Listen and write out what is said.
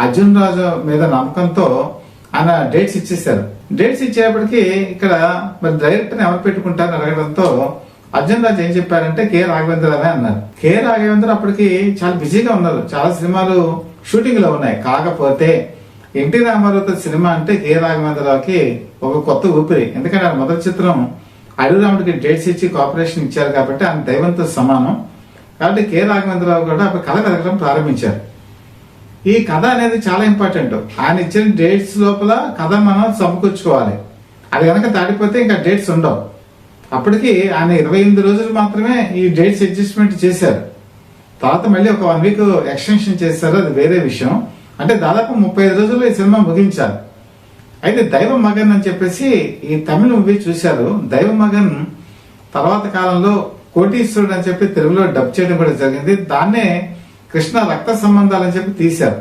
అర్జున్ రాజు మీద నమ్మకంతో ఆయన డేట్స్ ఇచ్చేసారు. డేట్స్ ఇచ్చేప్పటికి ఇక్కడ మరి డైరెక్టర్ ఎవరు పెట్టుకుంటారని అడగడంతో అర్జున్ రాజు ఏం చెప్పారంటే కె రాఘవేంద్రరావే అన్నారు. కె రాఘవేంద్ర అప్పటికి చాలా బిజీగా ఉన్నారు, చాలా సినిమాలు షూటింగ్ లో ఉన్నాయి. కాకపోతే ఎన్టీ రామారావుతో సినిమా అంటే కె రాఘవేంద్రరావుకి ఒక కొత్త ఊపిరి. ఎందుకంటే ఆయన మొదటి చిత్రం అడవిరాముడికి డేట్స్ ఇచ్చి కోఆపరేషన్ ఇచ్చారు కాబట్టి ఆయన దైవంతో సమానం. కాబట్టి కె రాఘవేంద్రరావు కూడా అప్పుడు కథ వెతకడం ప్రారంభించారు. ఈ కథ అనేది చాలా ఇంపార్టెంట్. ఆయన ఇచ్చిన డేట్స్ లోపల కథ మనం సమకూర్చుకోవాలి. అది కనుక దాటిపోతే ఇంకా డేట్స్ ఉండవు. అప్పటికి ఆయన 28 రోజులు మాత్రమే ఈ డేట్స్ అడ్జస్ట్మెంట్ చేశారు. తర్వాత మళ్ళీ ఒక 1 వీక్ ఎక్స్టెన్షన్ చేశారు, అది వేరే విషయం. అంటే దాదాపు 35 రోజుల్లో ఈ సినిమా ముగించారు. అయితే దైవ మగన్ అని చెప్పేసి ఈ తమిళ మూవీ చూశారు. దైవ మగన్ తర్వాత కాలంలో కోటీశ్వరుడు అని చెప్పి తెలుగులో డబ్ చేయడం కూడా జరిగింది. దాన్నే కృష్ణ రక్త సంబంధాలు అని చెప్పి తీశారు.